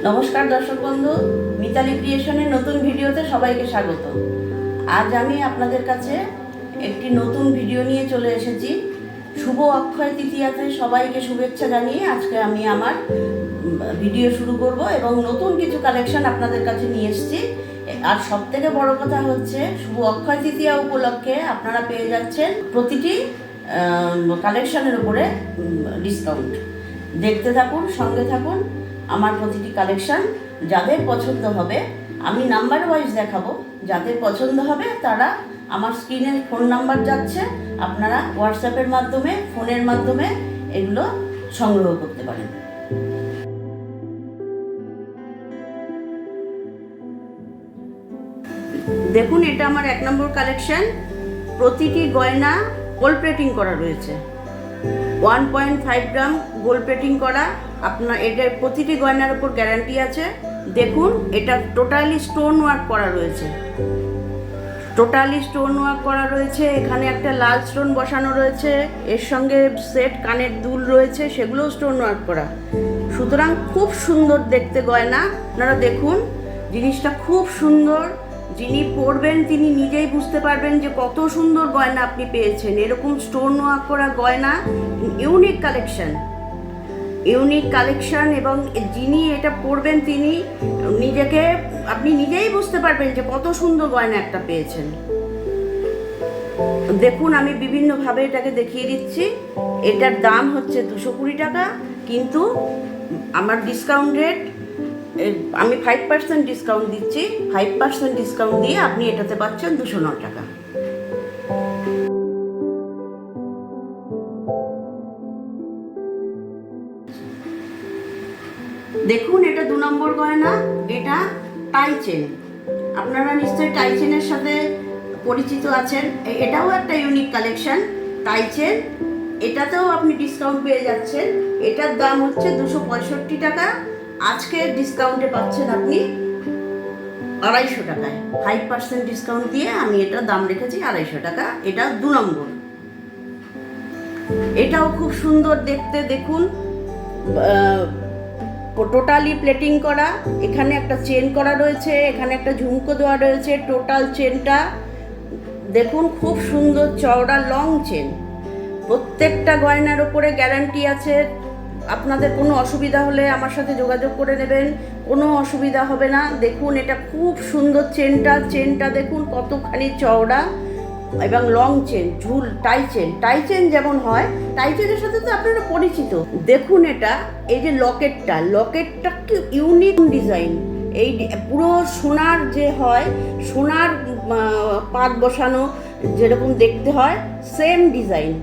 নমস্কার দর্শক বন্ধু, মিতালি ক্রিয়েশনের নতুন ভিডিওতে সবাইকে স্বাগত। আজ আমি আপনাদের কাছে একটি নতুন ভিডিও নিয়ে চলে এসেছি। শুভ অক্ষয় তৃতীয়াতে সবাইকে শুভেচ্ছা জানিয়ে আজকে আমি আমার ভিডিও শুরু করব এবং নতুন কিছু কালেকশন আপনাদের কাছে নিয়ে এসেছি। আর সব থেকে বড় কথা হচ্ছে, শুভ অক্ষয় তৃতীয়া উপলক্ষে আপনারা পেয়ে যাচ্ছেন প্রতিটি কালেকশনের উপরে ডিসকাউন্ট। দেখতে থাকুন, সঙ্গে থাকুন। আমার প্রতিটি কালেকশন যাদের পছন্দ হবে আমি নাম্বার ওয়াইজ দেখাবো। যাদের পছন্দ হবে তারা আমার স্ক্রিনে ফোন নাম্বার যাচ্ছে, আপনারা হোয়াটসঅ্যাপের মাধ্যমে, ফোনের মাধ্যমে এগুলো সংগ্রহ করতে পারেন। দেখুন, এটা আমার 1 নম্বর কালেকশন। প্রতিটি গয়না গোল্ড প্লেটিং করা রয়েছে। 1.5 গ্রাম গোল্ড প্লেটিং করা। আপনার এটার প্রতিটি গয়নার উপর গ্যারান্টি আছে। দেখুন, এটা টোটালি স্টোন ওয়ার্ক করা রয়েছে। এখানে একটা লাল স্টোন বসানো রয়েছে, এর সঙ্গে সেট কানের দুল রয়েছে, সেগুলোও স্টোন ওয়ার্ক করা। সুতরাং খুব সুন্দর দেখতে গয়না। আপনারা দেখুন, জিনিসটা খুব সুন্দর। যিনি পরবেন তিনি নিজেই বুঝতে পারবেন যে কত সুন্দর গয়না আপনি পেয়েছেন। এরকম স্টোন ওয়ার্ক করা গয়না, ইউনিক কালেকশন, এবং যিনি এটা পরবেন তিনি আপনি নিজেই বুঝতে পারবেন যে কত সুন্দর গয়না একটা পেয়েছেন। দেখুন, আমি বিভিন্নভাবে এটাকে দেখিয়ে দিচ্ছি। এটার দাম হচ্ছে 220 টাকা, কিন্তু আমার ডিসকাউন্ট রেট, আমি 5% ডিসকাউন্ট দিচ্ছি। 5% ডিসকাউন্ট দিয়ে আপনি এটাতে পাচ্ছেন 209 টাকা। দেখুন, এটা 2 নম্বর গয়না। এটা টাই চেন। আপনারা নিশ্চয়ই টাই চেনের সাথে পরিচিত আছেন। এটাও একটা ইউনিক কালেকশন, টাই চেন। এটাতেও আপনি ডিসকাউন্ট পেয়ে যাচ্ছেন। এটার দাম হচ্ছে 265 টাকা। আজকে ডিসকাউন্টে পাচ্ছেন আপনি 250 টাকায়। 5% ডিসকাউন্ট দিয়ে আমি এটার দাম রেখেছি 250 টাকা। এটা 2 নম্বর। এটাও খুব সুন্দর দেখতে। দেখুন, টোটালি প্লেটিং করা। এখানে একটা চেন করা রয়েছে, এখানে একটা ঝুমকো দেওয়া রয়েছে। টোটাল চেনটা দেখুন, খুব সুন্দর চওড়া লং চেন। প্রত্যেকটা গয়নার উপরে গ্যারান্টি আছে। আপনাদের কোনো অসুবিধা হলে আমার সাথে যোগাযোগ করে নেবেন, কোনো অসুবিধা হবে না। দেখুন, এটা খুব সুন্দর চেনটা দেখুন কতখানি চওড়া এবং লং চেন, ঝুল টাই চেন যেমন হয়, টাই চেনের সাথে তো আপনারা পরিচিত। দেখুন, এই যে লকেটটা কি ইউনিক ডিজাইন। এই পুরো সোনার যে হয়, সোনার পাত বসানো যেরকম দেখতে হয়, সেম ডিজাইন।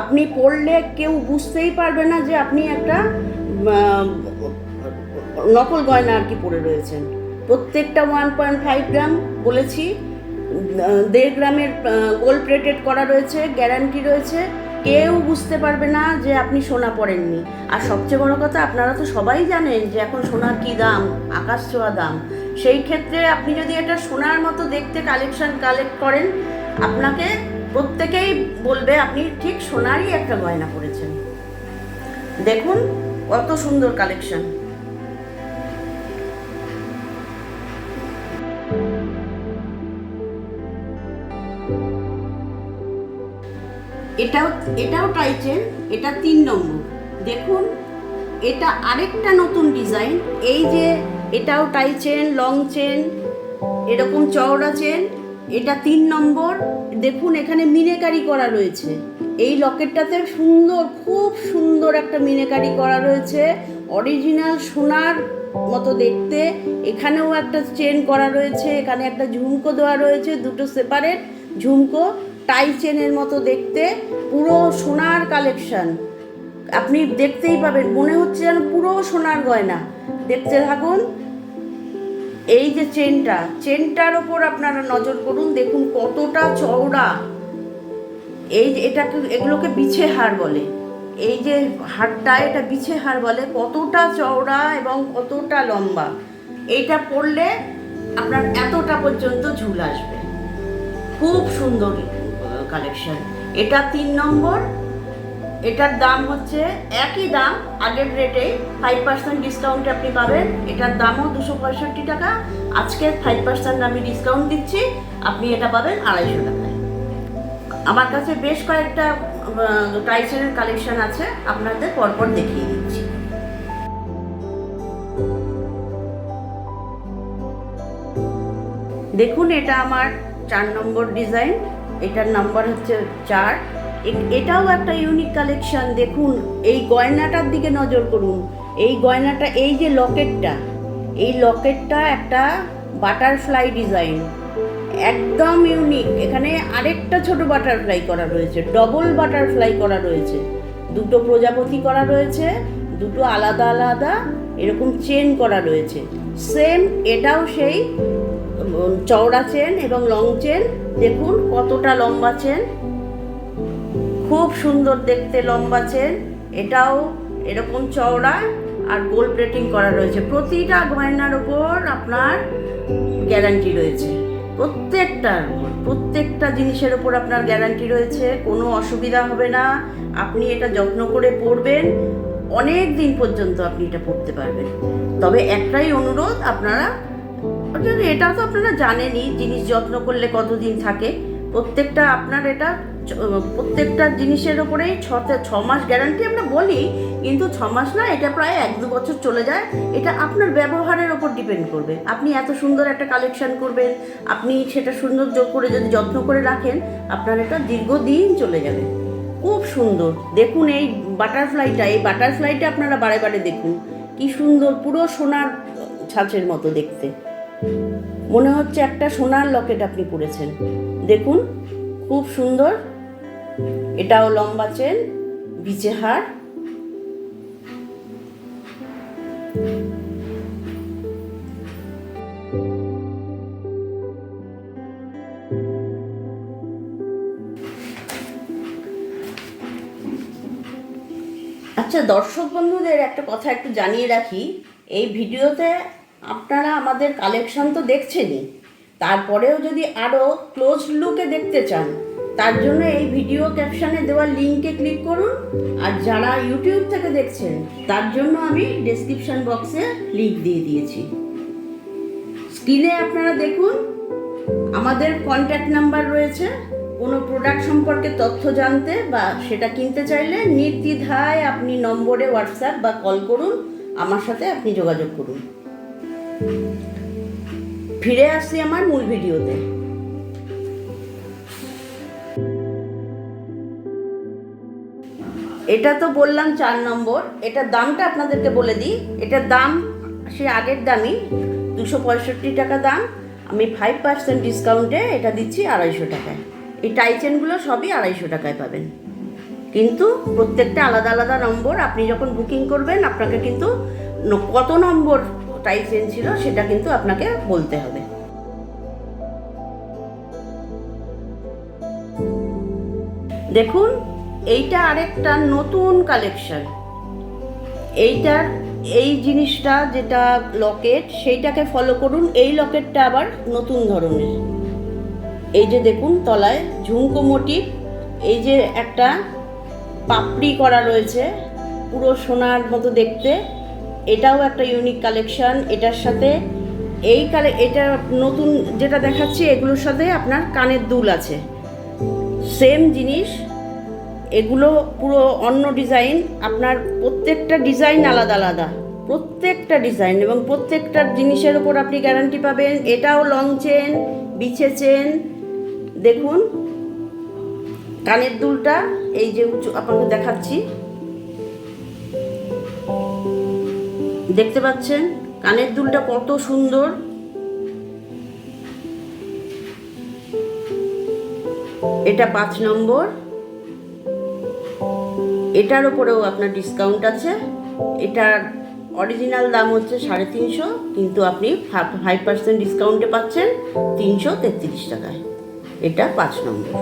আপনি পরলে কেউ বুঝতেই পারবে না যে আপনি একটা নকল গয়না আর কি পরে রয়েছেন। প্রত্যেকটা 1.5 গ্রাম বলেছি, 1.5 গ্রামের গোল্ড প্লেটেড করা রয়েছে, গ্যারান্টি রয়েছে। কেউ বুঝতে পারবে না যে আপনি সোনা পরেননি। আর সবচেয়ে বড় কথা, আপনারা তো সবাই জানেন যে এখন সোনার কী দাম, আকাশ ছোঁয়া দাম। সেই ক্ষেত্রে আপনি যদি এটা সোনার মতো দেখতে কালেক্ট করেন, আপনাকে প্রত্যেকেই বলবে আপনি ঠিক সোনারই একটা গয়না পরেছেন। দেখুন কত সুন্দর কালেকশন। এটাও টাই চেন। এটা 3 নম্বর। দেখুন, এটা আরেকটা নতুন ডিজাইন। এই যে এটাও টাই চেন, লং চেন, এরকম চওড়া চেন। এটা 3 নম্বর। দেখুন, এখানে মিনেকারি করা রয়েছে। এই লকেটটাতে খুব সুন্দর একটা মিনেকারি করা রয়েছে, অরিজিনাল সোনার মতো দেখতে। এখানেও একটা চেন করা রয়েছে, এখানে একটা ঝুমকো দেওয়া রয়েছে, দুটো সেপারেট ঝুমকো, টাই চেনের মতো দেখতে। পুরো সোনার কালেকশন আপনি দেখতেই পাবেন, মনে হচ্ছে যেন পুরো সোনার গয়না। দেখতে থাকুন। এই যে চেনটার ওপর আপনারা নজর করুন। দেখুন কতটা চওড়া। এগুলোকে বিছে হার বলে। এই যে হারটা, এটা বিছে হার বলে। কতটা চওড়া এবং কতটা লম্বা। এইটা পরলে আপনার এতটা পর্যন্ত ঝুল আসবে। খুব সুন্দর কালেকশন। এটা 3 নম্বর। এটার দাম হচ্ছে একই দাম, আগের রেটেই 5% ডিসকাউন্টে আপনি পাবেন। এটার দামও 265 টাকা, আজকে 5% আমি ডিসকাউন্ট দিচ্ছি, আপনি এটা পাবেন 250 টাকায়। আমার কাছে বেশ কয়েকটা টাইসেনের কালেকশন আছে, আপনাদের পরপর দেখিয়ে দিচ্ছি। দেখুন, এটা আমার 4 নম্বর ডিজাইন, এটার নাম্বার হচ্ছে 4। এটাও একটা ইউনিক কালেকশন। দেখুন, এই গয়নাটার দিকে নজর করুন। এই গয়নাটা, এই যে লকেটটা, এই লকেটটা একটা বাটারফ্লাই ডিজাইন, একদম ইউনিক। এখানে আরেকটা ছোট বাটারফ্লাই করা রয়েছে, ডবল বাটারফ্লাই করা রয়েছে, দুটো প্রজাপতি করা রয়েছে, দুটো আলাদা আলাদা এরকম চেন করা রয়েছে। সেম এটাও সেই চওড়া চেন এবং লং চেন। দেখুন কতটা লম্বা চেন, খুব সুন্দর দেখতে লম্বা চেন। এটাও এরকম চওড়া আর গোল্ড প্লেটিং করা রয়েছে। প্রতিটা গয়নার উপর আপনার গ্যারান্টি রয়েছে, প্রত্যেকটা জিনিসের উপর আপনার গ্যারান্টি রয়েছে, কোনো অসুবিধা হবে না। আপনি এটা যত্ন করে পরবেন, অনেক দিন পর্যন্ত আপনি এটা পরতে পারবেন। তবে একটাই অনুরোধ, আপনারা, এটা তো আপনারা জানেনই, জিনিস যত্ন করলে কতদিন থাকে। প্রত্যেকটা আপনার এটা প্রত্যেকটা জিনিসের ওপরেই 6 মাস গ্যারান্টি আমরা বলি, কিন্তু 6 মাস না, এটা প্রায় 1-2 বছর চলে যায়। এটা আপনার ব্যবহারের ওপর ডিপেন্ড করবে। আপনি এত সুন্দর একটা কালেকশন করবেন, আপনি সেটা সৌন্দর্য করে যদি যত্ন করে রাখেন, আপনার এটা দীর্ঘদিন চলে যাবে। খুব সুন্দর। দেখুন এই বাটারফ্লাইটা আপনারা বারে বারে দেখুন, কি সুন্দর, পুরো সোনার ছাঁচের মতো দেখতে, মনে হচ্ছে একটা সোনার লকেট আপনি পরেছেন। দেখুন খুব সুন্দর। এটাও লম্বা চেন, বিচে হার। আচ্ছা, দর্শক বন্ধুদের একটা কথা একটু জানিয়ে রাখি, এই ভিডিওতে আপনারা আমাদের কালেকশন তো দেখছেনই, তারপরেও যদি আরও ক্লোজ লুকে দেখতে চান, তার জন্য এই ভিডিও ক্যাপশনে দেওয়া লিঙ্কে ক্লিক করুন। আর যারা ইউটিউব থেকে দেখছেন, তার জন্য আমি ডেসক্রিপশন বক্সে লিঙ্ক দিয়ে দিয়েছি। স্ক্রিনে আপনারা দেখুন, আমাদের কন্ট্যাক্ট নাম্বার রয়েছে। কোনো প্রোডাক্ট সম্পর্কে তথ্য জানতে বা সেটা কিনতে চাইলে নির্দ্বিধায় আপনি নম্বরে হোয়াটসঅ্যাপ বা কল করুন, আমার সাথে আপনি যোগাযোগ করুন। ফিরে আসছি আমার মূল ভিডিওতে। এটা তো বললাম 4 নম্বর। এটার দামটা আপনাদেরকে বলে দিই। এটার দাম সে আগের দামই, 265 টাকা দাম। আমি 5% ডিসকাউন্টে এটা দিচ্ছি 250 টাকায়। এই টাইচেনগুলো সবই 250 টাকায় পাবেন, কিন্তু প্রত্যেকটা আলাদা আলাদা নম্বর। আপনি যখন বুকিং করবেন, আপনাকে কিন্তু কত নম্বর টাইচেন ছিল সেটা কিন্তু আপনাকে বলতে হবে। দেখুন, এইটা আরেকটা নতুন কালেকশন। এইটার এই জিনিসটা যেটা লকেট, সেইটাকে ফলো করুন। এই লকেটটা আবার নতুন ধরনের। এই যে দেখুন, তলায় ঝুমকো মোটিভ, এই যে একটা পাপড়ি করা রয়েছে, পুরো সোনার মতো দেখতে। এটাও একটা ইউনিক কালেকশন। এটার সাথে এটা নতুন যেটা দেখাচ্ছি, এগুলোর সাথে আপনার কানের দুল আছে, সেম জিনিস। এগুলো পুরো অন্য ডিজাইন, আপনার প্রত্যেকটা ডিজাইন আলাদা আলাদা, প্রত্যেকটা ডিজাইন, এবং প্রত্যেকটা জিনিসের উপর আপনি গ্যারান্টি পাবেন। এটাও লং চেন, বিছে চেন। দেখুন কানের দুলটা, এই যে আপনাকে দেখাচ্ছি, দেখতে পাচ্ছেন কানের দুলটা কত সুন্দর। এটা 5 নম্বর। এটার উপরেও আপনার ডিসকাউন্ট আছে। এটার অরিজিনাল দাম হচ্ছে 350, কিন্তু আপনি 5% ডিসকাউন্টে পাচ্ছেন 333 টাকায়। এটা 5 নম্বর।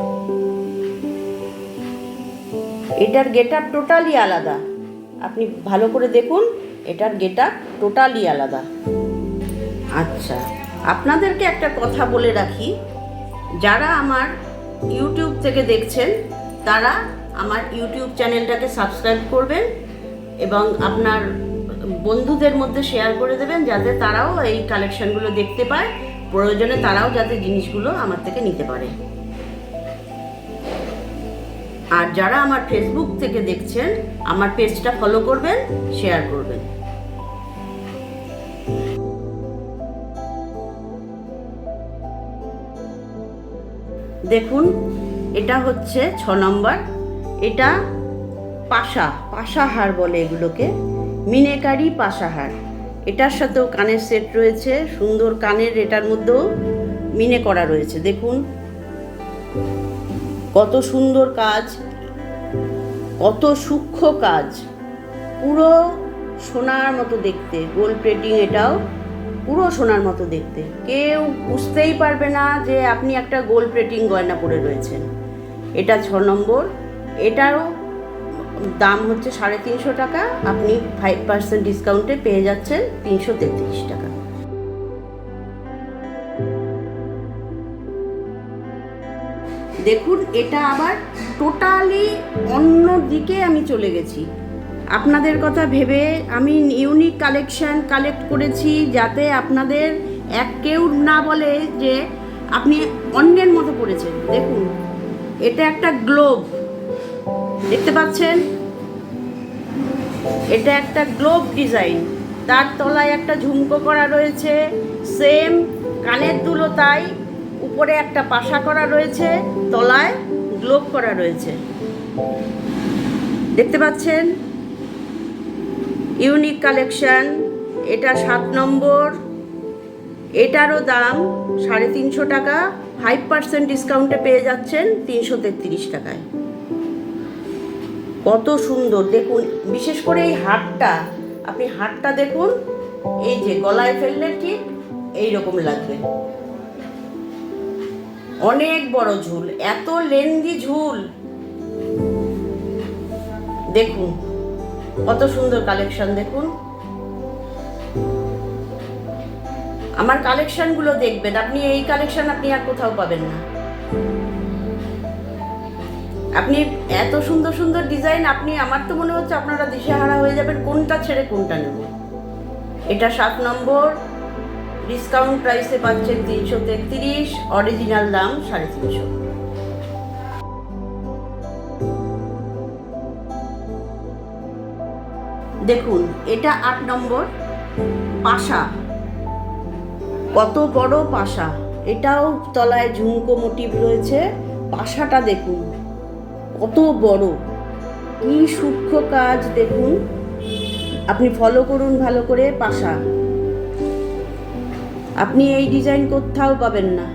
এটার গেট আপ টোটালি আলাদা, আপনি ভালো করে দেখুন, এটার গেট আপ টোটালি আলাদা। আচ্ছা, আপনাদেরকে একটা কথা বলে রাখি, যারা আমার ইউটিউব থেকে দেখছেন, তারা আমার ইউটিউব চ্যানেলটাকে সাবস্ক্রাইব করবেন এবং আপনার বন্ধুদের মধ্যে শেয়ার করে দেবেন, যাতে তারাও এই কালেকশনগুলো দেখতে পায়, প্রয়োজনে তারাও যাতে জিনিসগুলো আমার থেকে নিতে পারে। আর যারা আমার ফেসবুক থেকে দেখছেন, আমার পেজটা ফলো করবেন, শেয়ার করবেন। দেখুন, এটা হচ্ছে 6 নম্বর। এটা পাশাহার বলে এগুলোকে, মিনেকারি পাশাহার। এটার সাথেও কানের সেট রয়েছে, সুন্দর কানের, এটার মধ্যেও মিনে করা রয়েছে। দেখুন কত সুন্দর কাজ, কত সূক্ষ্ম কাজ, পুরো সোনার মতো দেখতে। গোল্ড প্লেটিং, এটাও পুরো সোনার মতো দেখতে। কেউ বুঝতেই পারবে না যে আপনি একটা গোল্ড প্লেটিং গয়না পরে রয়েছেন। এটা 6 নম্বর। এটারও দাম হচ্ছে 350 টাকা। আপনি 5% ডিসকাউন্টে পেয়ে যাচ্ছেন 333 টাকা। দেখুন, এটা আবার টোটালি অন্য দিকে আমি চলে গেছি। আপনাদের কথা ভেবে আমি ইউনিক কালেকশন কালেক্ট করেছি, যাতে আপনাদের কেউ না বলে যে আপনি অন্যের মতো পড়েছেন। দেখুন, এটা একটা গ্লোব, দেখতে পাচ্ছেন? এটা একটা গ্লোব ডিজাইন, তার তলায় একটা ঝুমকো করা রয়েছে, সেম কানের দুলও তাই, উপরে একটা পাশা করা রয়েছে, তলায় গ্লোব করা রয়েছে, দেখতে পাচ্ছেন? Unique collection. এটা 7 নম্বর। এটারও দাম 350 টাকা, 5% ডিসকাউন্টে পেয়ে যাচ্ছেন 333 টাকায়। কত সুন্দর দেখুন, বিশেষ করে এই হারটা, আপনি হারটা দেখুন, এই যে গলায় ফেললে ঠিক এইরকম লাগবে। অনেক বড় ঝুল, এত লেন্দি ঝুল। দেখুন কত সুন্দর কালেকশন। দেখুন, আমার কালেকশনগুলো দেখবেন, আপনি এই কালেকশন আপনি আর কোথাও পাবেন না। আপনি এত সুন্দর সুন্দর ডিজাইন, আপনি, আমার তো মনে হচ্ছে আপনারা দিশেহারা হয়ে যাবেন কোনটা ছেড়ে কোনটা নেব। এটা 7 নম্বর। ডিসকাউন্ট প্রাইসে পাচ্ছেন 333, অরিজিনাল দাম 350। দেখুন, এটা 8 নম্বর। পাশা, কত বড় পাশা। এটাও তলায় ঝুমকো মোটিভ রয়েছে। পাশাটা দেখুন কত বড়, কি সূক্ষ্ম কাজ। দেখুন, আপনি ফলো করুন ভালো করে। পাশা, আপনি এই ডিজাইন কোথাও পাবেন না,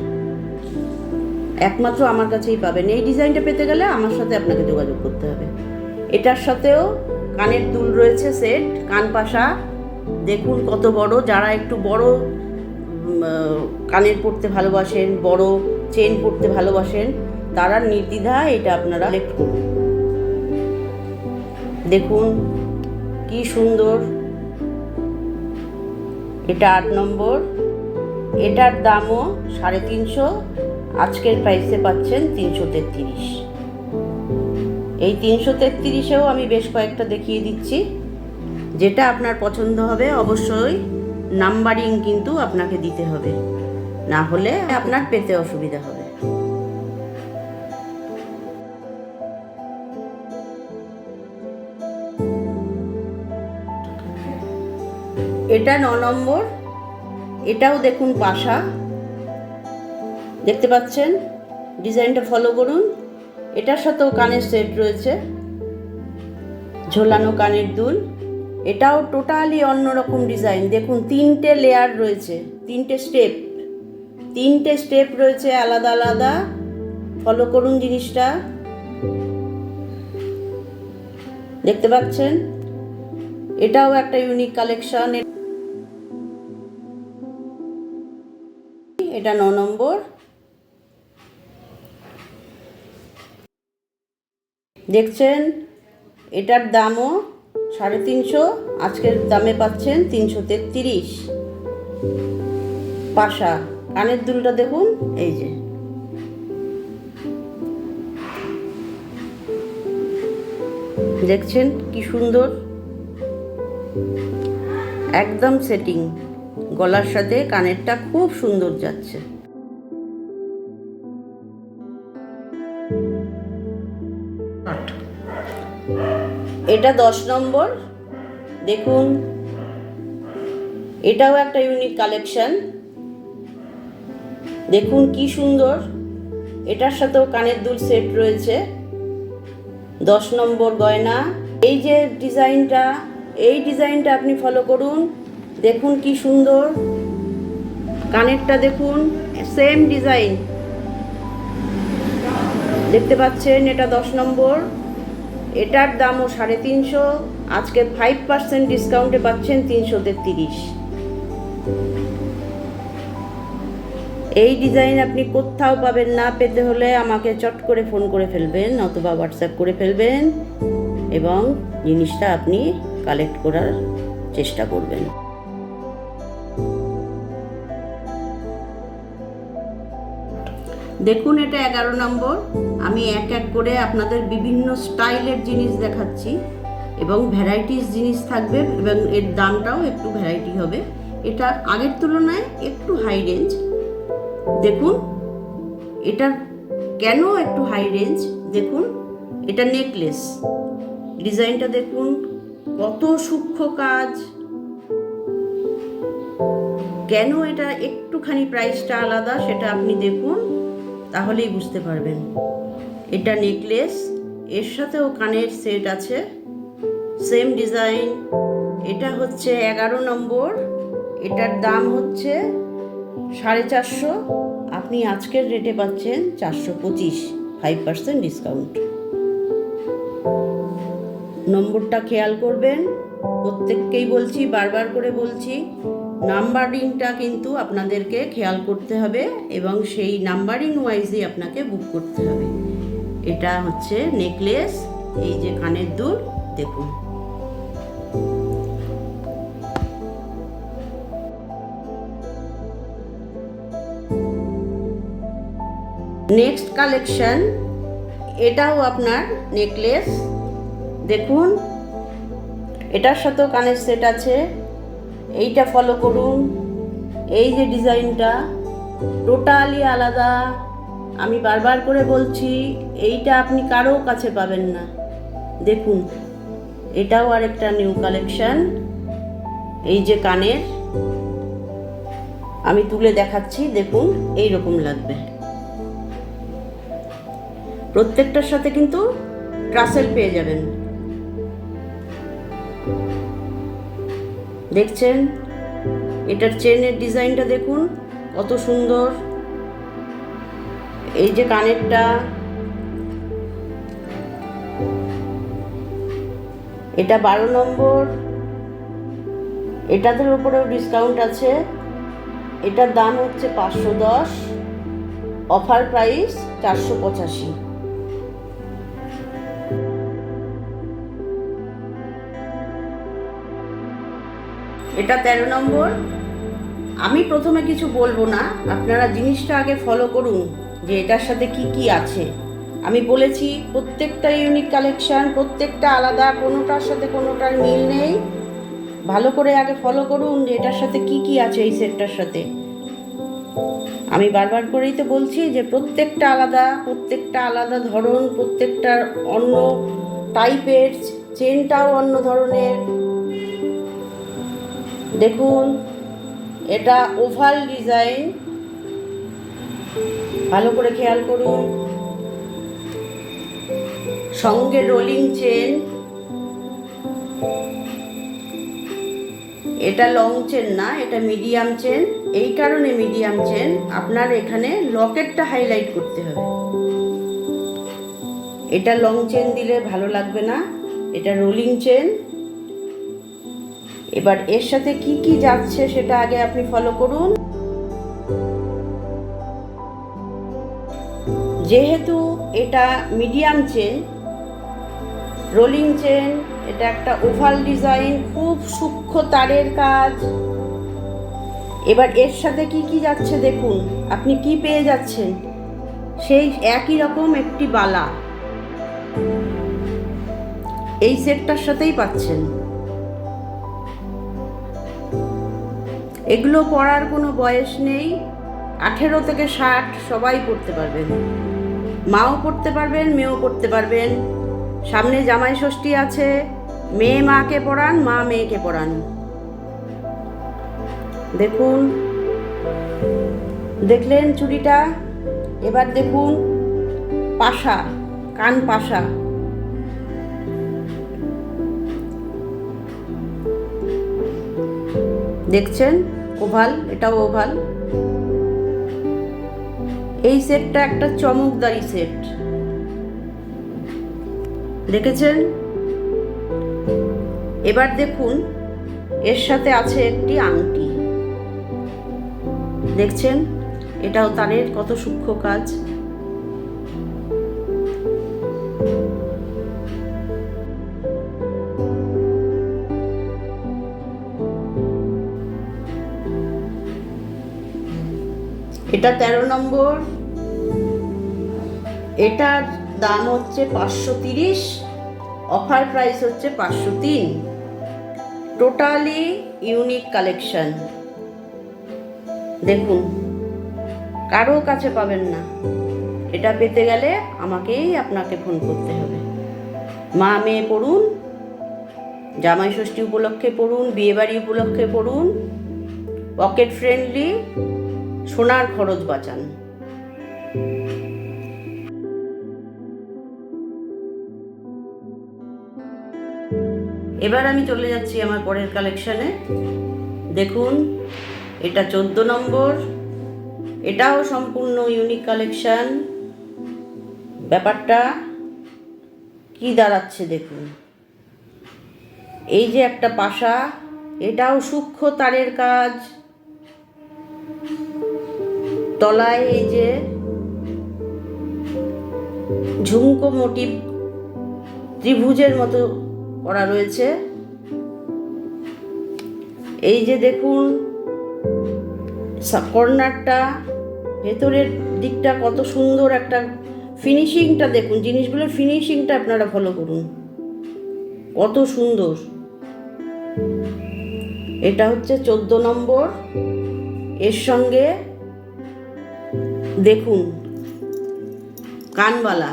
একমাত্র আমার কাছেই পাবেন। এই ডিজাইনটা পেতে গেলে আমার সাথে আপনাকে যোগাযোগ করতে হবে। এটার সাথেও কানের দুল রয়েছে সেট, কান পাশা। দেখুন কত বড়। যারা একটু বড় কানের পরতে ভালোবাসেন, বড় চেন পরতে ভালোবাসেন, তারা নির্দ্বিধায় এটা আপনারা সিলেক্ট করুন। দেখুন কি সুন্দর। এটা 8 নম্বর। এটার দামও 350, আজকের প্রাইসে পাচ্ছেন 333। এই 333-এও আমি বেশ কয়েকটা দেখিয়ে দিচ্ছি, যেটা আপনার পছন্দ হবে। অবশ্যই নাম্বারিং কিন্তু আপনাকে দিতে হবে, না হলে আপনার পেতে অসুবিধা হবে। এটা 9 নম্বর। এটাও দেখুন পাশা, দেখতে পাচ্ছেন? ডিজাইনটা ফলো করুন। এটার সাথেও কানের সেট রয়েছে, ঝোলানো কানের দুল। এটাও টোটালি অন্যরকম ডিজাইন। দেখুন 3টে লেয়ার রয়েছে, 3টে স্টেপ রয়েছে আলাদা আলাদা। ফলো করুন জিনিসটা, দেখতে পাচ্ছেন? এটাও একটা ইউনিক কালেকশন। এটা 9 নম্বর। দেখছেন? এটার দামও 350, আজকের দামে পাচ্ছেন 333। পাশা, কানের দুলটা দেখুন, এই যে দেখছেন কি সুন্দর, একদম সেটিং, গলার সাথে কানেরটা খুব সুন্দর যাচ্ছে। এটা 10 নম্বর। দেখুন, এটাও একটা ইউনিক কালেকশন। দেখুন কি সুন্দর, এটার সাথেও কানের দুল সেট রয়েছে। 10 নম্বর গয়না। এই যে ডিজাইনটা, এই ডিজাইনটা আপনি ফলো করুন। দেখুন কি সুন্দর, কানেরটা দেখুন, সেম ডিজাইন দেখতে পাচ্ছেন। এটা 10 নম্বর। এটার দামও 350। আজকে 5% ডিসকাউন্টে পাচ্ছেন 333। এই ডিজাইন আপনি কোথাও পাবেন না। পেতে হলে আমাকে চট করে ফোন করে ফেলবেন অথবা হোয়াটসঅ্যাপ করে ফেলবেন এবং জিনিসটা আপনি কালেক্ট করার চেষ্টা করবেন। দেখুন, এটা 11 নম্বর। আমি এক এক করে আপনাদের বিভিন্ন স্টাইলের জিনিস দেখাচ্ছি এবং ভ্যারাইটিস জিনিস থাকবে এবং এর দামটাও একটু ভ্যারাইটি হবে। এটা আগের তুলনায় একটু হাই রেঞ্জ। দেখুন এটা কেন একটু হাই রেঞ্জ। দেখুন, এটা নেকলেস, ডিজাইনটা দেখুন কত সূক্ষ্ম কাজ। কেন এটা একটুখানি প্রাইসটা আলাদা সেটা আপনি দেখুন, তাহলেই বুঝতে পারবেন। এটা নেকলেস, এর সাথেও কানের সেট আছে, সেম ডিজাইন। এটা হচ্ছে 11 নম্বর। এটার দাম হচ্ছে 450। আপনি আজকের রেটে পাচ্ছেন 425, 5% ডিসকাউন্ট। নম্বরটা খেয়াল করবেন, প্রত্যেককেই বলছি, বারবার করে বলছি, নাম্বারিংটা কিন্তু আপনাদেরকে খেয়াল করতে হবে এবং সেই নাম্বারিং ওয়াইজই আপনাকে বুক করতে হবে। এটা হচ্ছে নেকলেস, এই যে কানের দুল দেখুন। নেক্সট কালেকশন, এটাও আপনার নেকলেস। দেখুন, এটার সাথেও কানের সেট আছে। এইটা ফলো করুন, এই যে ডিজাইনটা টোটালি আলাদা। আমি বারবার করে বলছি, এইটা আপনি কারো কাছে পাবেন না। দেখুন, এটাও আরেকটা নিউ কালেকশন। এই যে কানের, আমি তুলে দেখাচ্ছি, দেখুন এই রকম লাগবে। প্রত্যেকটার সাথে কিন্তু ট্রাসেল পেয়ে যাবেন। দেখছেন, এটার চেনের ডিজাইনটা দেখুন কত সুন্দর। এই যে কানেরটা, এটা 12 নম্বর। এটাদের উপরেও ডিসকাউন্ট আছে। এটার দাম হচ্ছে 510, অফার প্রাইস 485। এটা 13 নম্বর। আমি প্রথমে কিছু বলবো না, আপনারা জিনিসটা আগে ফলো করুন যে এটার সাথে কি কি আছে। আমি বলেছি প্রত্যেকটা ইউনিক কালেকশন, প্রত্যেকটা আলাদা, কোনোটার সাথে কোনোটার মিল নেই। ভালো করে আগে ফলো করুন যে এটার সাথে কি কি আছে এই সেটটার সাথে। আমি বারবার করেই তো বলছি যে প্রত্যেকটা আলাদা, প্রত্যেকটা আলাদা ধরন, প্রত্যেকটার অন্য টাইপের, চেনটাও অন্য ধরনের। দেখুন, এটা ওভাল ডিজাইন, ভালো করে খেয়াল করুন। সঙ্গে রোলিং চেন। এটা লং চেন না, এটা মিডিয়াম চেন। এই কারণে মিডিয়াম চেন, আপনার এখানে লকেটটা হাইলাইট করতে হবে। এটা লং চেন দিলে ভালো লাগবে না, এটা রোলিং চেন। এবার এর সাথে কি কি যাচ্ছে সেটা আগে আপনি ফলো করুন। যেহেতু এটা মিডিয়াম চেন, রোলিং চেন, এটা একটা ওভাল ডিজাইন, খুব সূক্ষ্ম তারের কাজ। এবার এর সাথে কি কি যাচ্ছে দেখুন, আপনি কি পেয়ে যাচ্ছেন, সেই একই রকম একটি বালা। এই সেটটার সাথেই পাচ্ছেন। এগুলো পরার কোনো বয়স নেই, 18 থেকে 60 সবাই পরতে পারবেন। মাও পরতে পারবেন, মেয়েও পরতে পারবেন। সামনে জামাই ষষ্ঠী আছে, মেয়ে মাকে পরান, মা মেয়েকে পরান। দেখুন, দেখলেন চুড়িটা? এবার দেখুন পাশা, কান পাশা। দেখছেন? ওভাল, এটাও ওভাল। এই সেটটা একটা চমকদারি সেট, দেখেছেন? এবার দেখুন এর সাথে আছে একটি আংটি, দেখছেন? এটাও তারের কত সূক্ষ্ম কাজ। এটা 13 নম্বর। এটার দাম হচ্ছে 530, অফার প্রাইস হচ্ছে 503। Totally unique collection. দেখুন, কারো কাছে পাবেন না। এটা পেতে গেলে আপনাকে ফোন করতে হবে। মা মেয়ে পড়ুন, জামাই ষষ্ঠী উপলক্ষে পড়ুন, বিয়েবাড়ি উপলক্ষে পড়ুন, পকেট ফ্রেন্ডলি, সোনার খরচ বাঁচান। এবার আমি চলে যাচ্ছি আমার পরের কালেকশনে। দেখুন, এটা 14 নম্বর। এটাও সম্পূর্ণ ইউনিক কালেকশন। ব্যাপারটা কি দাঁড়াচ্ছে দেখুন। এই যে একটা পাশা, এটাও সূক্ষ্ম তারের কাজ। তলায় এই যে ঝুমকো মোটিভ ত্রিভুজের মতো করা রয়েছে। এই যে দেখুন কর্নারটা, ভেতরের দিকটা কত সুন্দর একটা ফিনিশিংটা দেখুন। জিনিসগুলোর ফিনিশিংটা আপনারা ফলো করুন, কত সুন্দর। এটা হচ্ছে 14 নম্বর। এর সঙ্গে দেখুন কানবালা।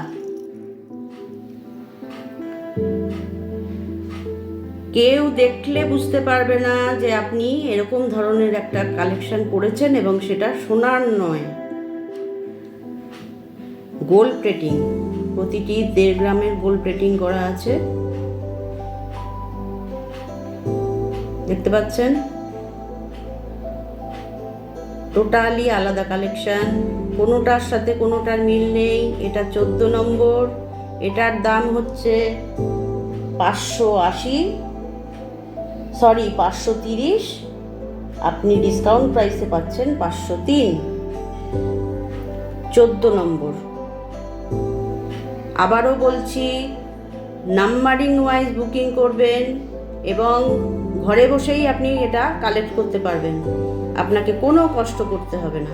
কেউ দেখলে বুঝতে পারবে না যে আপনি এরকম ধরনের একটা কালেকশন করেছেন, এবং সেটা সোনার নয়, গোল্ড প্লেটিং। প্রতিটি 1.5 গ্রামের গোল্ড প্লেটিং করা আছে, দেখতে পাচ্ছেন? টোটালি আলাদা কালেকশন, কোনোটার সাথে কোনোটার মিল নেই। এটা 14 নম্বর। এটার দাম হচ্ছে 530। আপনি ডিসকাউন্ট প্রাইসে পাচ্ছেন 503। 14 নম্বর। আবারও বলছি, নাম্বারিং ওয়াইজ বুকিং করবেন এবং ঘরে বসেই আপনি এটা কালেক্ট করতে পারবেন। আপনাকে কোনো কষ্ট করতে হবে না।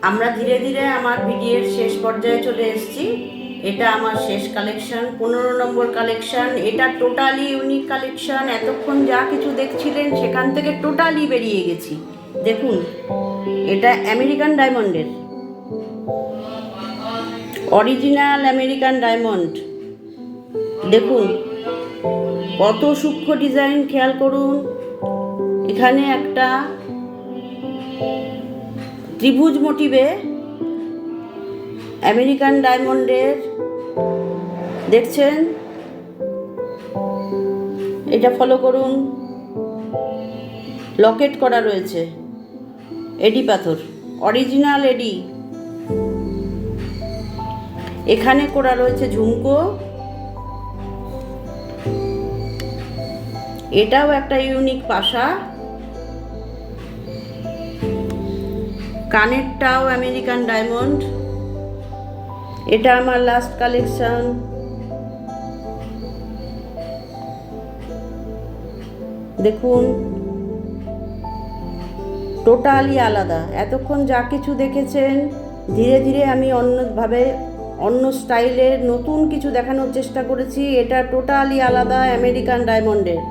আমরা ধীরে ধীরে আমার ভিডিওর শেষ পর্যায়ে চলে এসেছি। এটা আমার শেষ কালেকশন, 15 নম্বর কালেকশন। এটা টোটালি ইউনিক কালেকশন। এতক্ষণ যা কিছু দেখছিলেন সেখান থেকে টোটালি বেরিয়ে গেছি। দেখুন, এটা আমেরিকান ডায়মন্ডের, অরিজিনাল আমেরিকান ডায়মন্ড। দেখুন কত সূক্ষ্ম ডিজাইন, খেয়াল করুন। এখানে একটা ত্রিভুজ মোটিভে আমেরিকান ডায়মন্ডের, দেখছেন? এটা ফলো করুন। লকেট করা রয়েছে, এডি পাথর, অরিজিনাল এডি। এখানে করা রয়েছে ঝুমকো। এটাও একটা ইউনিক পাশা। কানেরটাও আমেরিকান ডায়মন্ড। এটা আমার লাস্ট কালেকশন। দেখুন টোটালি আলাদা। এতক্ষণ যা কিছু দেখেছেন ধীরে ধীরে আমি অন্যভাবে অন্য স্টাইলের নতুন কিছু দেখানোর চেষ্টা করেছি। এটা টোটালি আলাদা আমেরিকান ডায়মন্ডের,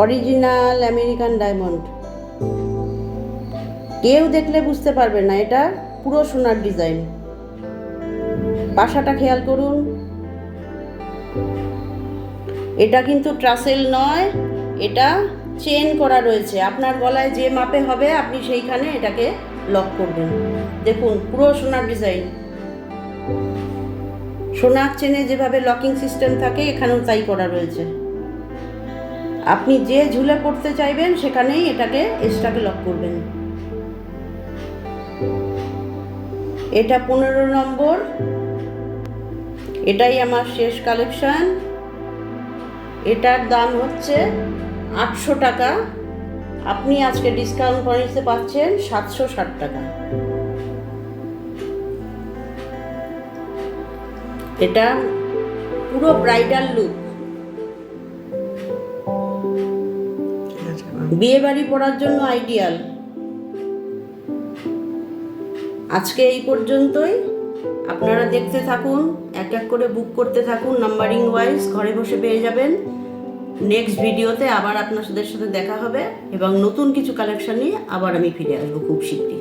অরিজিনাল আমেরিকান ডায়মন্ড। কেউ দেখলে বুঝতে পারবে না এটা পুরো সোনার ডিজাইন। পাশাটা খেয়াল করুন, এটা কিন্তু ট্রাসেল নয়, এটা চেন করা রয়েছে। আপনার গলায় যে মাপে হবে আপনি সেইখানে এটাকে লক করবেন। দেখুন পুরো সোনার ডিজাইন। সোনার চেনে যেভাবে লকিং সিস্টেম থাকে এখানেও তাই করা রয়েছে। আপনি যে ঝুলে পড়তে চাইবেন সেখানেই এটাকে এক্সট্রাকে লক করবেন। এটা 15 নম্বর, এটাই আমার শেষ কালেকশন। এটার দাম হচ্ছে 800 টাকা। আপনি আজকে ডিসকাউন্ট করে নিতে পারছেন 760 টাকা। এটা পুরো ব্রাইডাল লুক, বিয়ে বাড়ি পরার জন্য আইডিয়াল। আজকে এই পর্যন্তই। আপনারা দেখতে থাকুন, এক এক করে বুক করতে থাকুন, নাম্বারিং ওয়াইজ ঘরে বসে পেয়ে যাবেন। নেক্সট ভিডিওতে আবার আপনাদের সাথে দেখা হবে এবং নতুন কিছু কালেকশন নিয়ে আবার আমি ফিরে আসবো খুব শীঘ্রই।